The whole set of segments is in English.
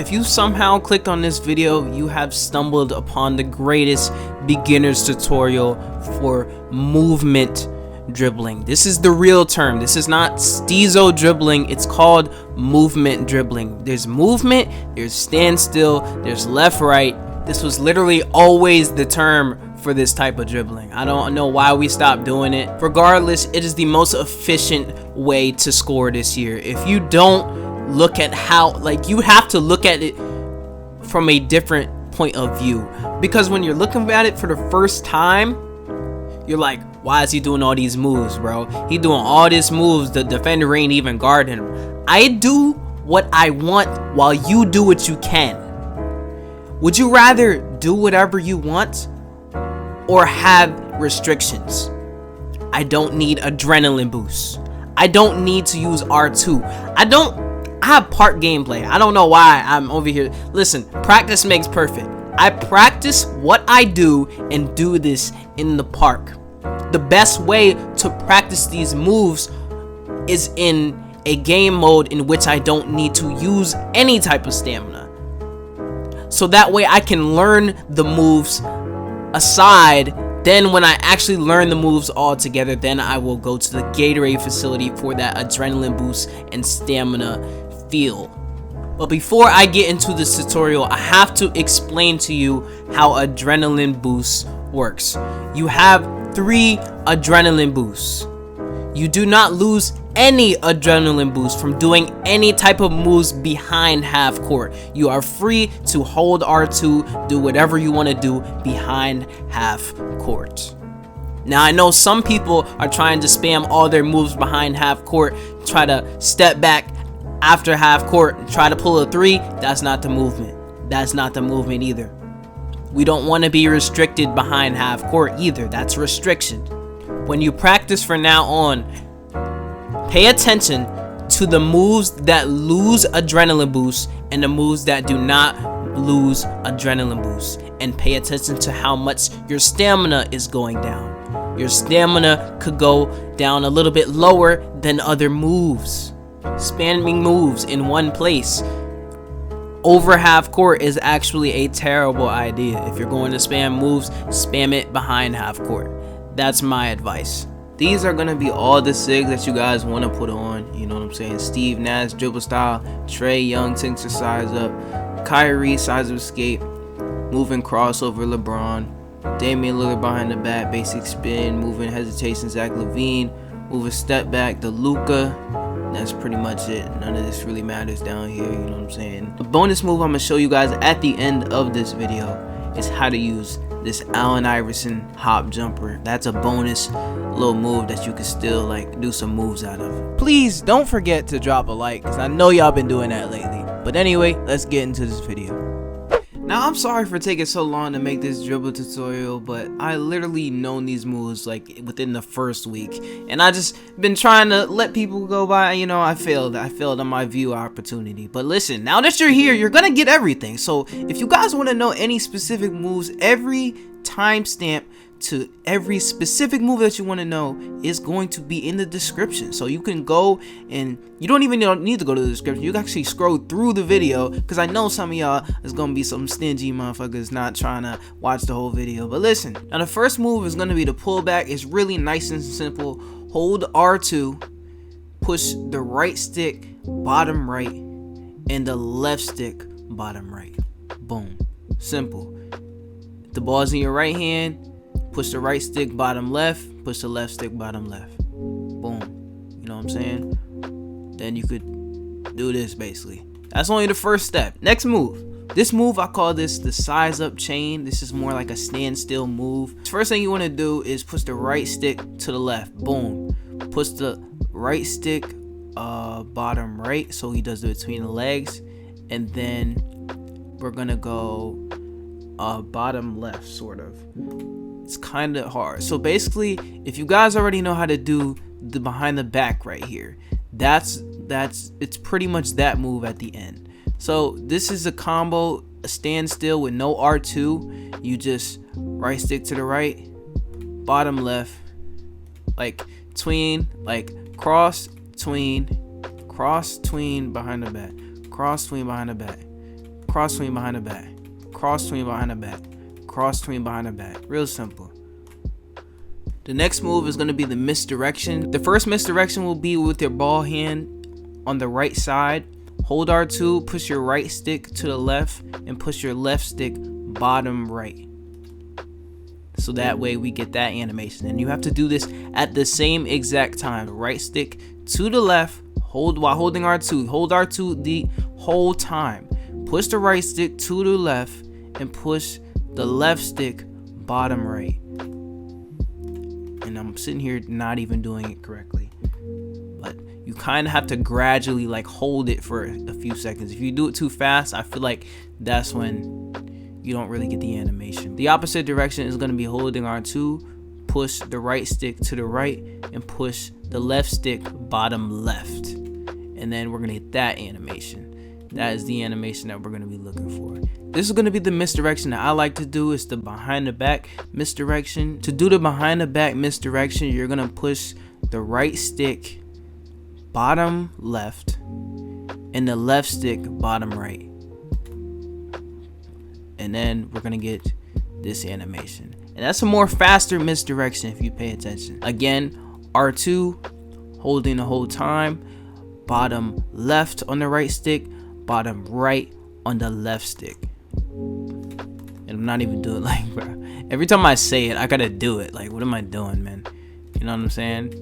If you somehow clicked on this video, you have stumbled upon the greatest beginner's tutorial for movement dribbling. This is the real term. This is not steezo dribbling. It's called movement dribbling. There's movement, there's standstill, there's left, right. This was literally always the term for this type of dribbling. I don't know why we stopped doing it. Regardless, it is the most efficient way to score this year. If you don't look at how, like, you have to look at it from a different point of view, because when you're looking at it for the first time, you're like, why is he doing all these moves, bro? He doing all these moves, the defender ain't even guarding him. I do what I want while you do what you can. Would you rather do whatever you want or have restrictions? I don't need adrenaline boosts. I don't need to use R2. I have park gameplay. I don't know why I'm over here. Listen, practice makes perfect. I practice what I do and do this in the park. The best way to practice these moves is in a game mode in which I don't need to use any type of stamina. So that way I can learn the moves aside. Then when I actually learn the moves all together, then I will go to the Gatorade facility for that adrenaline boost and stamina feel. But before I get into this tutorial, I have to explain to you how adrenaline boost works. You have 3 adrenaline boosts. You do not lose any adrenaline boost from doing any type of moves behind half court. You are free to hold R2, do whatever you want to do behind half court. Now I know some people are trying to spam all their moves behind half court, try to step back after half court and try to pull a 3. That's not the movement. That's not the movement either. We don't want to be restricted behind half court either. That's restriction. When you practice from now on, pay attention to the moves that lose adrenaline boost and the moves that do not lose adrenaline boost, and pay attention to how much your stamina is going down. Your stamina could go down a little bit lower than other moves. Spamming moves in one place over half court is actually a terrible idea. If you're going to spam moves, spam it behind half court. That's my advice. These are gonna be all the SIGs that you guys want to put on. You know what I'm saying? Steve Nash dribble style, Trae Young Tinker size up, Kyrie size of escape, moving crossover LeBron, Damian Lillard behind the back, basic spin, moving hesitation Zach LaVine, moving step back the Luka. That's pretty much it. None of this really matters down here. You know what I'm saying? The bonus move I'm gonna show you guys at the end of this video is how to use this Allen Iverson hop jumper. That's a bonus little move that you can still like do some moves out of. Please don't forget to drop a like, because I know y'all been doing that lately. But anyway, let's get into this video. Now I'm sorry for taking so long to make this dribble tutorial, but I literally known these moves like within the first week, and I just been trying to let people go by. You know, I failed on my view opportunity. But listen, now that you're here, you're gonna get everything. So if you guys want to know any specific moves, every timestamp to every specific move that you want to know is going to be in the description. So you can go, and you don't even need to go to the description. You can actually scroll through the video, because I know some of y'all is going to be some stingy motherfuckers not trying to watch the whole video. But listen, now the first move is going to be the pullback. It's really nice and simple. Hold R2, push the right stick bottom right and the left stick bottom right. Boom. Simple. If the ball's in your right hand, push the right stick bottom left, push the left stick bottom left. Boom. You know what I'm saying? Then you could do this basically. That's only the first step. Next move. This move, I call this the size up chain. This is more like a standstill move. First thing you want to do is push the right stick to the left. Boom. Push the right stick bottom right, so he does it between the legs. And then we're gonna go bottom left, sort of. It's kind of hard. So basically, if you guys already know how to do the behind the back right here, it's pretty much that move at the end. So this is a combo, a standstill with no R2. You just right stick to the right, bottom left, like tween, like cross tween behind the back, cross tween behind the back. cross swing behind the back, cross swing behind the back, cross swing behind the back. Real simple. The next move is going to be the misdirection. The first misdirection will be with your ball hand on the right side. Hold R2, push your right stick to the left, and push your left stick bottom right. So that way we get that animation. And you have to do this at the same exact time. Right stick to the left, hold while holding R2. Hold R2 the whole time. Push the right stick to the left and push the left stick bottom right. And I'm sitting here not even doing it correctly. But you kind of have to gradually like hold it for a few seconds. If you do it too fast, I feel like that's when you don't really get the animation. The opposite direction is going to be holding R2, push the right stick to the right, and push the left stick bottom left. And then we're going to get that animation. That is the animation that we're going to be looking for. This is going to be the misdirection that I like to do. It's the behind the back misdirection. To do the behind the back misdirection, you're going to push the right stick bottom left and the left stick bottom right. And then we're going to get this animation. And that's a more faster misdirection if you pay attention. Again, R2 holding the whole time, bottom left on the right stick, bottom right on the left stick. And I'm not even doing like, bro, every time I say it I gotta do it. Like, what am I doing, man? You know what I'm saying?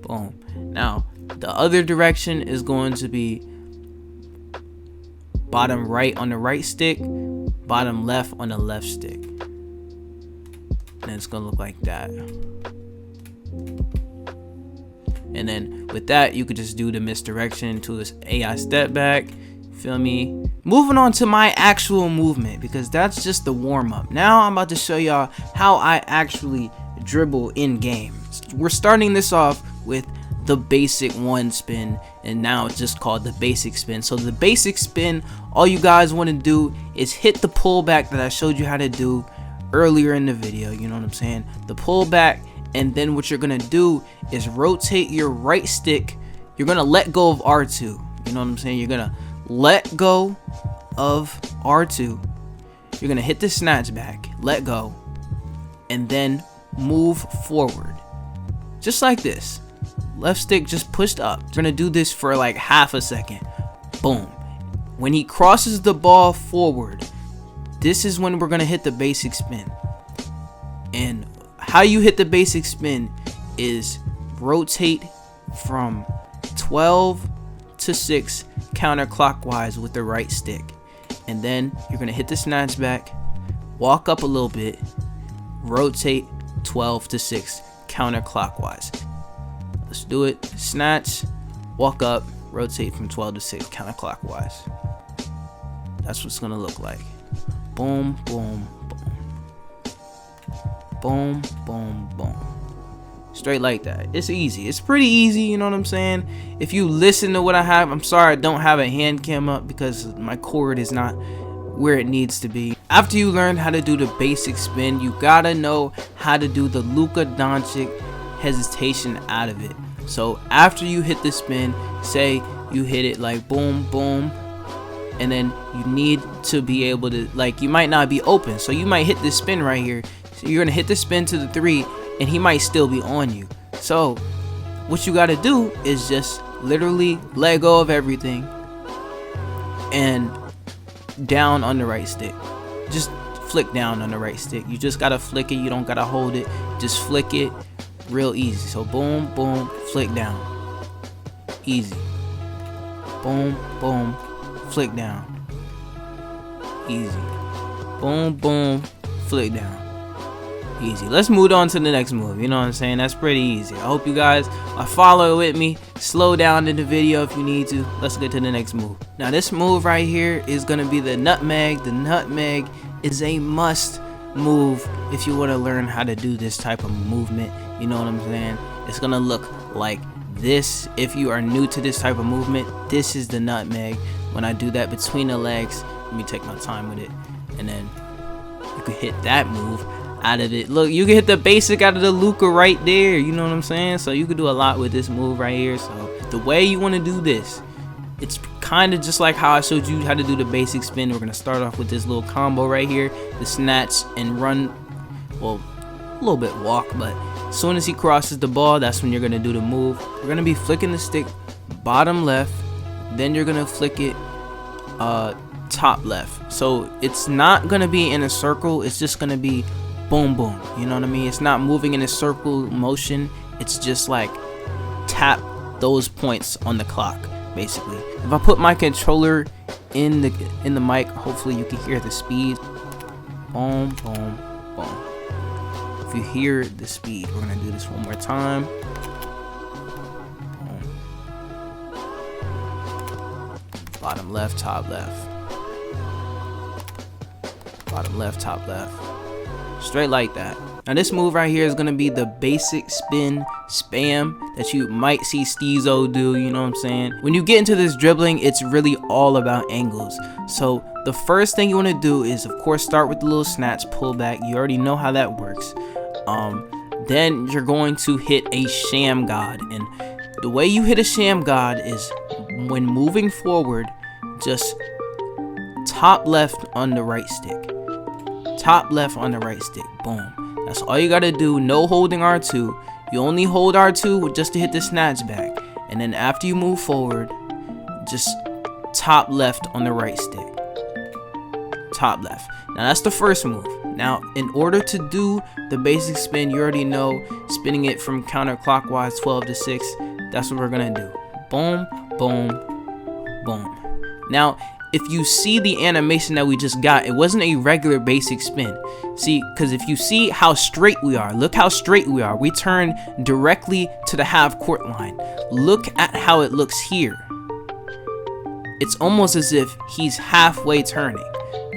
Boom. Now the other direction is going to be bottom right on the right stick, bottom left on the left stick, and it's gonna look like that. And then with that, you could just do the misdirection to this AI step back. Feel me? Moving on to my actual movement, because that's just the warm-up. Now I'm about to show y'all how I actually dribble in game. We're starting this off with the basic one spin, and now it's just called the basic spin. So the basic spin, all you guys want to do is hit the pullback that I showed you how to do earlier in the video. You know what I'm saying? The pullback, and then what you're gonna do is rotate your right stick. You're gonna let go of R2. You know what I'm saying? You're gonna let go of R2. You're gonna hit the snatch back, let go, and then move forward, just like this. Left stick just pushed up. We're gonna do this for like half a second. Boom. When he crosses the ball forward, this is when we're gonna hit the basic spin. And how you hit the basic spin is rotate from 12 to 6 counterclockwise with the right stick, and then you're gonna hit the snatch back, walk up a little bit, rotate 12 to 6 counterclockwise. Let's do it. Snatch, walk up, rotate from 12 to 6 counterclockwise. That's what it's gonna look like. Boom, boom, boom, boom, boom, boom. Straight like that. It's easy. It's pretty easy, you know what I'm saying? If you listen to what I have, I'm sorry I don't have a hand cam up because my cord is not where it needs to be. After you learn how to do the basic spin, you gotta know how to do the Luka Doncic hesitation out of it. So after you hit the spin, say you hit it like boom, boom, and then you need to be able to, like, you might not be open, so you might hit this spin right here. So you're gonna hit the spin to the 3, and he might still be on you. So what you got to do is just literally let go of everything and down on the right stick. Just flick down on the right stick. You just got to flick it. You don't got to hold it. Just flick it. Real easy. So boom, boom, flick down. Easy. Boom, boom, flick down. Easy. Boom, boom, flick down. Easy. Let's move on to the next move. You know what I'm saying? That's pretty easy. I hope you guys are following with me. Slow down in the video if you need to. Let's get to the next move. Now this move right here is going to be the nutmeg. The nutmeg is a must move if you want to learn how to do this type of movement. You know what I'm saying? It's going to look like this. If you are new to this type of movement, this is the nutmeg. When I do that between the legs, let me take my time with it, and then you can hit that move out of it. Look, you can hit the basic out of the Luka right there. You know what I'm saying? So you can do a lot with this move right here. So the way you want to do this It's kind of just like how I showed you how to do the basic spin. We're gonna start off with this little combo right here, the snatch and run, well, a little bit walk, but as soon as he crosses the ball, that's when you're gonna do the move. We're gonna be flicking the stick bottom left, then you're gonna flick it top left. So it's not gonna be in a circle, it's just gonna be boom boom, you know what I mean? It's not moving in a circle motion, it's just like tap those points on the clock, basically. If I put my controller in the mic, hopefully you can hear the speed. Boom boom boom. If you hear the speed, we're gonna do this one more time. Boom. Bottom left, top left. Bottom left, top left. Straight like that. Now this move right here is gonna be the basic spin spam that you might see Steezo do, you know what I'm saying? When you get into this dribbling, it's really all about angles. So the first thing you wanna do is, of course, start with the little snatch, pull back. You already know how that works. Then you're going to hit a sham god, and the way you hit a sham god is when moving forward, just top left on the right stick. Top left on the right stick. Boom. That's all you gotta do. No holding R2. You only hold R2 just to hit the snatch back, and then after you move forward, just top left on the right stick. Top left. Now that's the first move. Now in order to do the basic spin, you already know, spinning it from counterclockwise 12 to 6, that's what we're gonna do. Boom boom boom. Now if you see the animation that we just got, it wasn't a regular basic spin. See, because if you see how straight we are, look how straight we are. We turn directly to the half court line. Look at how it looks here. It's almost as if he's halfway turning.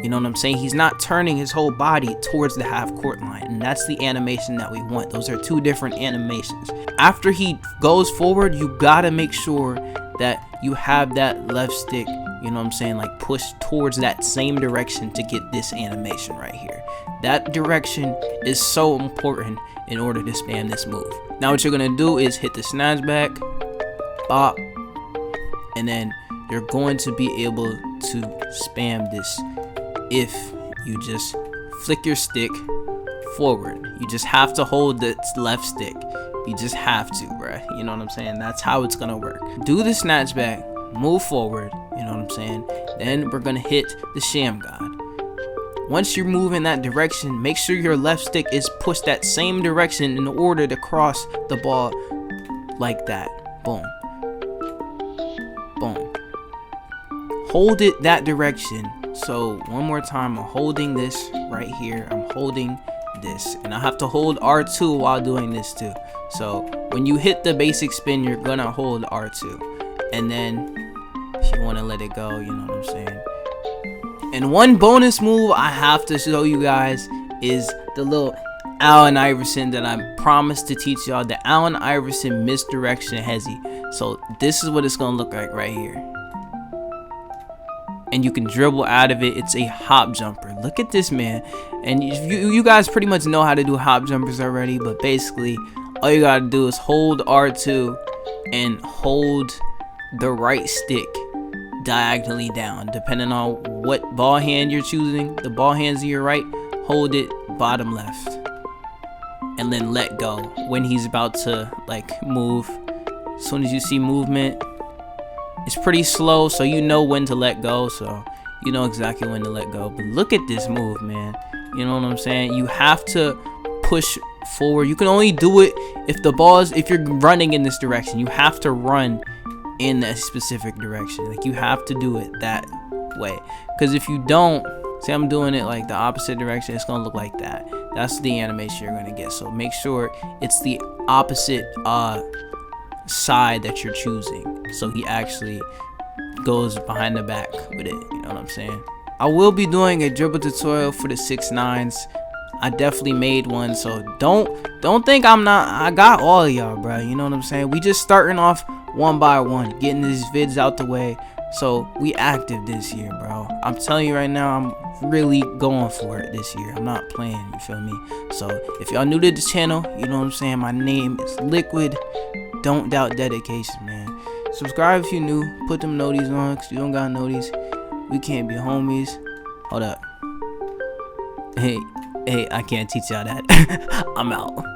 You know what I'm saying? He's not turning his whole body towards the half court line, and that's the animation that we want. Those are two different animations. After he goes forward, you gotta make sure that you have that left stick, you know what I'm saying, like push towards that same direction to get this animation right here. That direction is so important in order to spam this move. Now what you're gonna do is hit the snatch back, bop, and then you're going to be able to spam this if you just flick your stick forward. You just have to hold the left stick. You just have to, bruh. You know what I'm saying? That's how it's gonna work. Do the snatch back, move forward, you know what I'm saying? Then we're gonna hit the sham god. Once you move in that direction, make sure your left stick is pushed that same direction in order to cross the ball like that. Boom. Boom. Hold it that direction. So one more time, I'm holding this right here. I'm holding this, and I have to hold R2 while doing this too. So when you hit the basic spin, you're gonna hold R2, and then if you want to let it go, you know what I'm saying. And one bonus move I have to show you guys is the little Allen Iverson that I promised to teach y'all, the Allen Iverson Misdirection Hesi. So this is what it's gonna look like right here, and you can dribble out of it. It's a hop jumper. Look at this, man. And you guys pretty much know how to do hop jumpers already, but basically all you gotta do is hold R2 and hold the right stick diagonally down, depending on what ball hand you're choosing. The ball hand's to your right, hold it bottom left, and then let go when he's about to like move. As soon as you see movement, it's pretty slow, so you know when to let go, so you know exactly when to let go. But look at this move, man. You know what I'm saying? You have to push forward. You can only do it if you're running in this direction. You have to run in that specific direction. Like, you have to do it that way, because if you don't, say I'm doing it like the opposite direction, it's gonna look like that. That's the animation you're gonna get. So make sure it's the opposite side that you're choosing, so he actually goes behind the back with it. You know what I'm saying? I will be doing a dribble tutorial for the 6'9s. I definitely made one, so don't think I'm not. I got all of y'all, bro. You know what I'm saying? We just starting off one by one, getting these vids out the way, so we active this year, bro. I'm telling you right now, I'm really going for it this year. I'm not playing, you feel me? So if y'all new to the channel, you know what I'm saying, my name is Liquid. Don't doubt dedication, man. Subscribe if you new. Put them noties on, cause you don't got noties. We can't be homies. Hold up. Hey, I can't teach y'all that. I'm out.